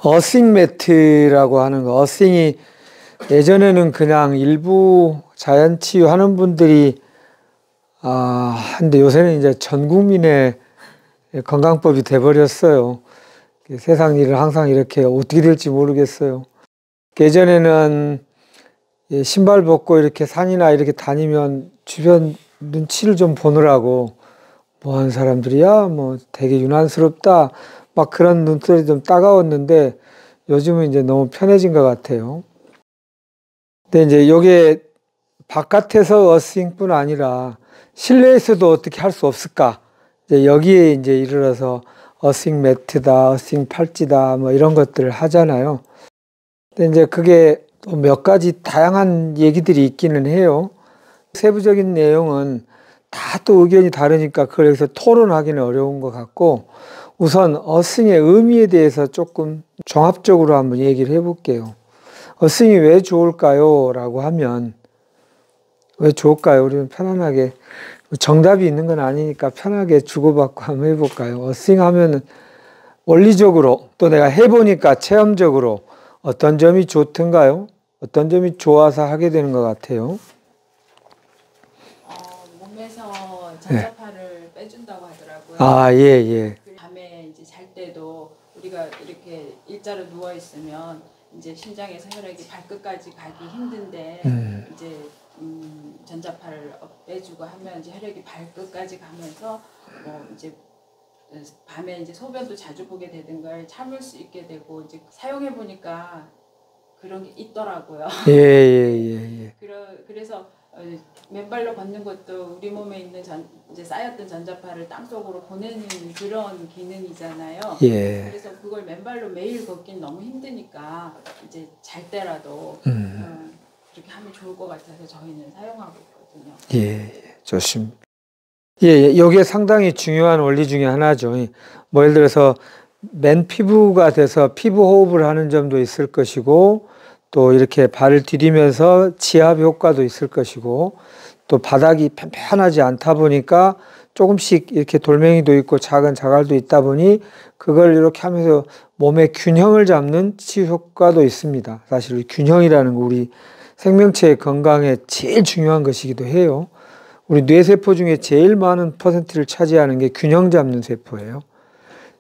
어싱 매트라고 하는 거, 어싱이 예전에는 그냥 일부 자연 치유하는 분들이 한데 요새는 이제 전 국민의 건강법이 돼버렸어요. 세상 일을 항상 이렇게 어떻게 될지 모르겠어요. 예전에는 신발 벗고 이렇게 산이나 이렇게 다니면 주변 눈치를 좀 보느라고 뭐 하는 사람들이야? 뭐 되게 유난스럽다. 막 그런 눈살이 좀 따가웠는데 요즘은 이제 너무 편해진 것 같아요. 근데 이제 요게 바깥에서 어싱뿐 아니라 실내에서도 어떻게 할 수 없을까? 이제 여기에 이제 이르러서 어싱 매트다, 어싱 팔찌다, 뭐 이런 것들을 하잖아요. 근데 이제 그게 또 몇 가지 다양한 얘기들이 있기는 해요. 세부적인 내용은 다 또 의견이 다르니까 그걸 여기서 토론하기는 어려운 것 같고, 우선 어싱의 의미에 대해서 조금 종합적으로 한번 얘기를 해볼게요. 어싱이 왜 좋을까요? 라고 하면, 왜 좋을까요? 우리는 편안하게, 정답이 있는 건 아니니까 편하게 주고받고 한번 해볼까요? 어싱 하면은 원리적으로, 또 내가 해보니까 체험적으로 어떤 점이 좋던가요? 어떤 점이 좋아서 하게 되는 것 같아요? 몸에서 전자파를 빼준다고 하더라고요. 예. 밤에 이제 잘 때도 우리가 이렇게 일자로 누워 있으면 이제 심장에서 혈액이 발끝까지 가기 힘든데 이제 전자파를 빼주고 하면 이제 혈액이 발끝까지 가면서 뭐 이제 밤에 이제 소변도 자주 보게 되는 걸 참을 수 있게 되고, 이제 사용해 보니까 그런 게 있더라고요. 예. 그래서 맨발로 걷는 것도 우리 몸에 있는 이제 쌓였던 전자파를 땅속으로 보내는 그런 기능이잖아요. 예. 그래서 그걸 맨발로 매일 걷긴 너무 힘드니까 이제 잘 때라도 그렇게 하면 좋을 것 같아서 저희는 사용하고 있거든요. 예, 좋습니다. 여기에 상당히 중요한 원리 중에 하나죠. 뭐 예를 들어서 맨 피부가 돼서 피부 호흡을 하는 점도 있을 것이고, 또 이렇게 발을 디디면서 지압 효과도 있을 것이고, 또 바닥이 편편하지 않다 보니까 조금씩 이렇게 돌멩이도 있고 작은 자갈도 있다 보니 그걸 이렇게 하면서 몸의 균형을 잡는 치유 효과도 있습니다. 사실 균형이라는 거 우리 생명체의 건강에 제일 중요한 것이기도 해요. 우리 뇌세포 중에 제일 많은 퍼센트를 차지하는 게 균형 잡는 세포예요.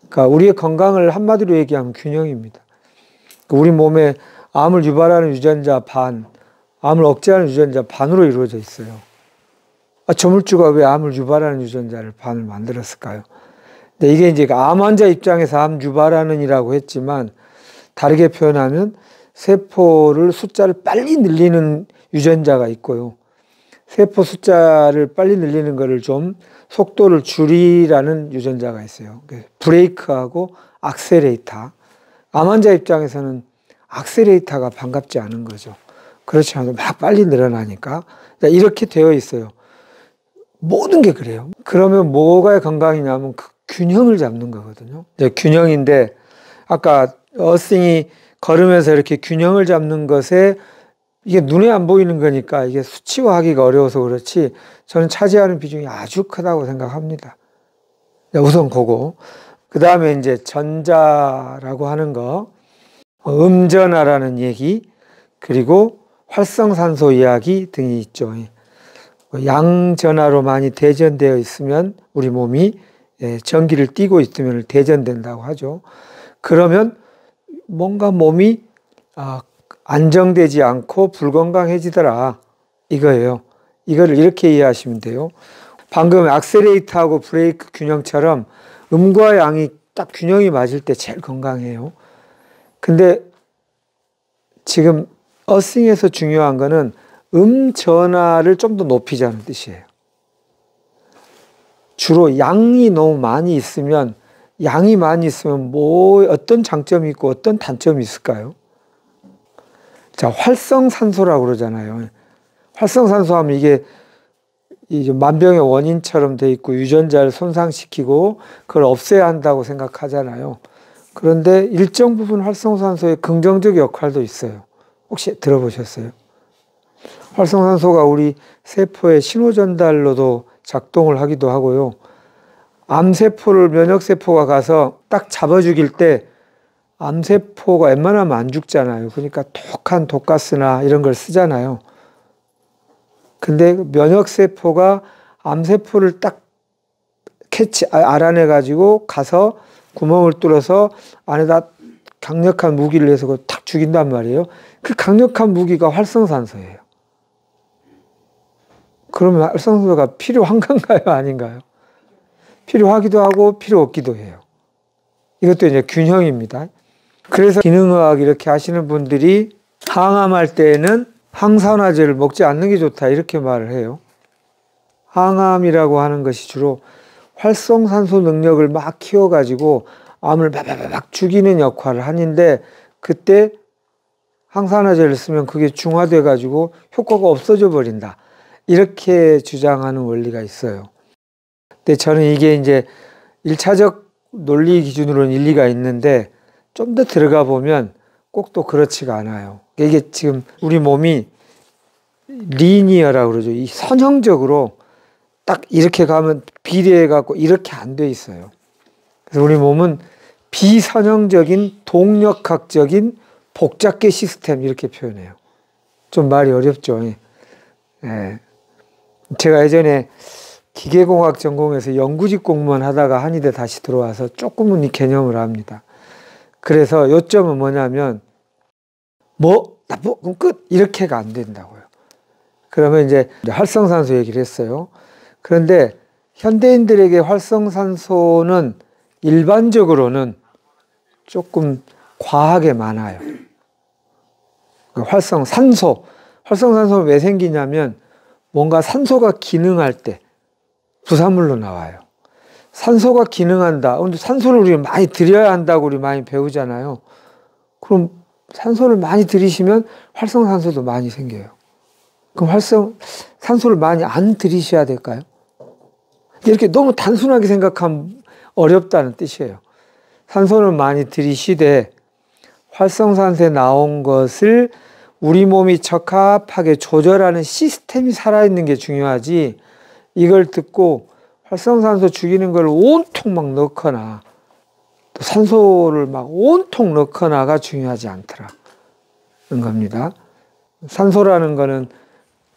그러니까 우리의 건강을 한마디로 얘기하면 균형입니다. 우리 몸에 암을 유발하는 유전자 반, 암을 억제하는 유전자 반으로 이루어져 있어요. 저물주가 왜 암을 유발하는 유전자를 반을 만들었을까요? 근데 이게 이제 암 환자 입장에서 암 유발하는이라고 했지만, 다르게 표현하면 세포를 숫자를 빨리 늘리는 유전자가 있고요. 세포 숫자를 빨리 늘리는 거를 좀 속도를 줄이라는 유전자가 있어요. 브레이크하고 악셀레이터. 암 환자 입장에서는 악셀레이터가 반갑지 않은 거죠. 그렇지 않아도 막 빨리 늘어나니까. 이렇게 되어 있어요. 모든 게 그래요. 그러면 뭐가 건강이냐면 그 균형을 잡는 거거든요. 균형인데, 아까 어싱이 걸으면서 이렇게 균형을 잡는 것에 이게 눈에 안 보이는 거니까 이게 수치화하기가 어려워서 그렇지 저는 차지하는 비중이 아주 크다고 생각합니다. 우선 그거. 그 다음에 이제 전자라고 하는 거, 음전하라는 얘기, 그리고 활성산소 이야기 등이 있죠. 양전하로 많이 대전되어 있으면 우리 몸이 전기를 띠고 있으면 대전된다고 하죠. 그러면 뭔가 몸이 안정되지 않고 불건강해지더라, 이거예요. 이거를 이렇게 이해하시면 돼요. 방금 악셀레이터하고 브레이크 균형처럼 음과 양이 딱 균형이 맞을 때 제일 건강해요. 근데 지금 어싱에서 중요한 거는 전하를 좀 더 높이자는 뜻이에요. 주로 양이 너무 많이 있으면 뭐 어떤 장점이 있고 어떤 단점이 있을까요? 자, 활성산소라고 그러잖아요. 활성산소 하면 이게 만병의 원인처럼 돼 있고 유전자를 손상시키고 그걸 없애야 한다고 생각하잖아요. 그런데 일정 부분 활성산소의 긍정적 역할도 있어요. 혹시 들어보셨어요? 활성산소가 우리 세포의 신호 전달로도 작동을 하기도 하고요. 암세포를 면역세포가 가서 딱 잡아 죽일 때 암세포가 웬만하면 안 죽잖아요. 그러니까 독한 독가스나 이런 걸 쓰잖아요. 근데 면역세포가 암세포를 딱 알아내가지고 가서 구멍을 뚫어서 안에다 강력한 무기를 해서 그걸 탁 죽인단 말이에요. 그 강력한 무기가 활성산소예요. 그러면 활성산소가 필요한 건가요? 아닌가요? 필요하기도 하고 필요 없기도 해요. 이것도 이제 균형입니다. 그래서 기능의학 이렇게 하시는 분들이 항암할 때에는 항산화제를 먹지 않는 게 좋다 이렇게 말을 해요. 항암이라고 하는 것이 주로 활성산소 능력을 막 키워가지고 암을 막 죽이는 역할을 하는데 그때 항산화제를 쓰면 그게 중화돼가지고 효과가 없어져 버린다. 이렇게 주장하는 원리가 있어요. 근데 저는 이게 이제 1차적 논리 기준으로는 일리가 있는데 좀 더 들어가 보면 꼭 또 그렇지가 않아요. 이게 지금 우리 몸이 리니어라고 그러죠. 이 선형적으로 딱 이렇게 가면 비례해갖고 이렇게 안 돼 있어요. 그래서 우리 몸은 비선형적인 동력학적인 복잡계 시스템 이렇게 표현해요. 좀 말이 어렵죠. 예. 제가 예전에 기계공학 전공해서 연구직 공무원 하다가 한의대 다시 들어와서 조금은 이 개념을 합니다. 그래서 요점은 뭐냐면 그럼 끝 이렇게가 안 된다고요. 그러면 이제 활성산소 얘기를 했어요. 그런데 현대인들에게 활성산소는 일반적으로는 조금 과하게 많아요. 활성산소는 왜 생기냐면 뭔가 산소가 기능할 때 부산물로 나와요. 산소가 기능한다. 근데 산소를 우리가 많이 들여야 한다고 우리 많이 배우잖아요. 그럼 산소를 많이 들이시면 활성산소도 많이 생겨요. 그럼 산소를 많이 안 들이셔야 될까요? 이렇게 너무 단순하게 생각하면 어렵다는 뜻이에요. 산소를 많이 들이시되 활성산소에 나온 것을 우리 몸이 적합하게 조절하는 시스템이 살아있는 게 중요하지 이걸 듣고 활성산소 죽이는 걸 온통 막 넣거나 또 산소를 막 온통 넣거나가 중요하지 않더라는 겁니다. 산소라는 거는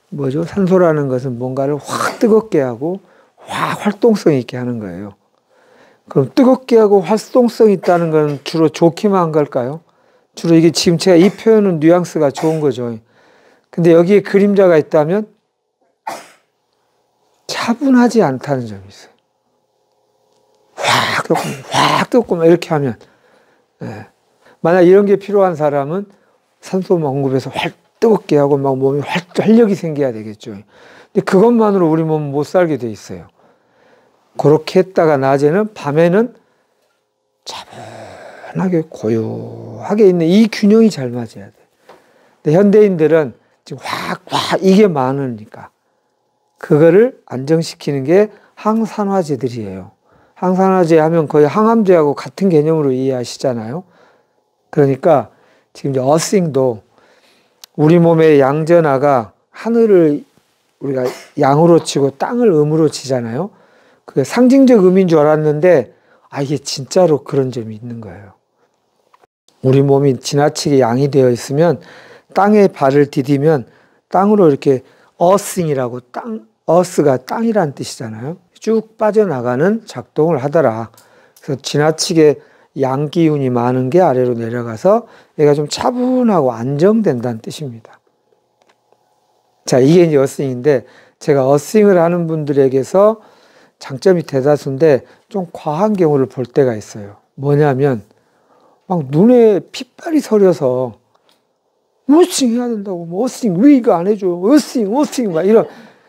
뭐죠? 산소라는 것은 뭔가를 확 뜨겁게 하고 확 활동성 있게 하는 거예요. 그럼 뜨겁게 하고 활동성 있다는 건 주로 좋기만 한 걸까요? 주로 이게 지금 제가 이 표현은 뉘앙스가 좋은 거죠. 근데 여기에 그림자가 있다면 차분하지 않다는 점이 있어요. 확 뜨겁고 이렇게 하면 만약 이런 게 필요한 사람은 산소 공급에서 활 뜨겁게 하고 막 몸이 활력이 생겨야 되겠죠. 근데 그것만으로 우리 몸은 못 살게 돼 있어요. 그렇게 했다가 낮에는 밤에는 차분하게 고요하게 있는 이 균형이 잘 맞아야 돼. 근데 현대인들은 지금 확 이게 많으니까 그거를 안정시키는 게 항산화제들이에요. 항산화제 하면 거의 항암제하고 같은 개념으로 이해하시잖아요. 그러니까 지금 이제 어싱도 우리 몸의 양전하가 하늘을 우리가 양으로 치고 땅을 음으로 치잖아요. 그게 상징적 의미인 줄 알았는데 이게 진짜로 그런 점이 있는 거예요. 우리 몸이 지나치게 양이 되어 있으면 땅에 발을 디디면 땅으로 이렇게 어싱이라고 어스가 땅이란 뜻이잖아요. 쭉 빠져나가는 작동을 하더라. 그래서 지나치게 양 기운이 많은 게 아래로 내려가서 얘가 좀 차분하고 안정된다는 뜻입니다. 자, 이게 이제 어싱인데 제가 어싱을 하는 분들에게서 장점이 대다수인데 좀 과한 경우를 볼 때가 있어요. 뭐냐면 막 눈에 핏발이 서려서 어싱 해야 된다고 어싱 왜 이거 안 해줘 어싱 막 이런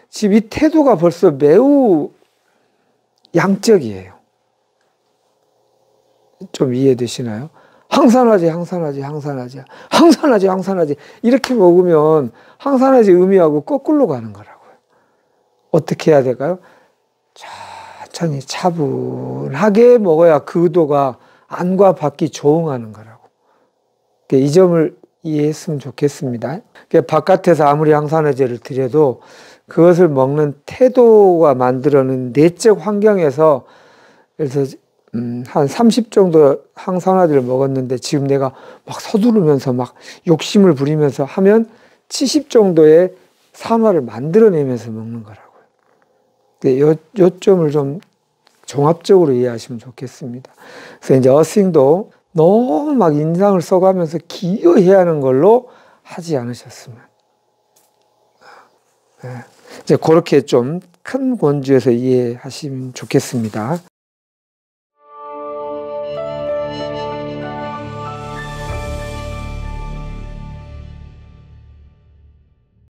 지금 이 태도가 벌써 매우 양적이에요. 좀 이해되시나요? 항산화제 이렇게 먹으면 항산화제 의미하고 거꾸로 가는 거라고요. 어떻게 해야 될까요? 천천히 차분하게 먹어야 그 의도가 안과 밖이 조응하는 거라고. 이 점을 이해했으면 좋겠습니다. 바깥에서 아무리 항산화제를 드려도 그것을 먹는 태도가 만들어낸 내적 환경에서 그래서 한 30 정도 항산화제를 먹었는데 지금 내가 막 서두르면서 막 욕심을 부리면서 하면 70 정도의 산화를 만들어내면서 먹는 거라고요. 요점을 좀 종합적으로 이해하시면 좋겠습니다. 그래서 이제 어싱도 너무 막 인상을 써가면서 기여해야 하는 걸로 하지 않으셨으면. 이제 그렇게 좀 큰 권지에서 이해하시면 좋겠습니다.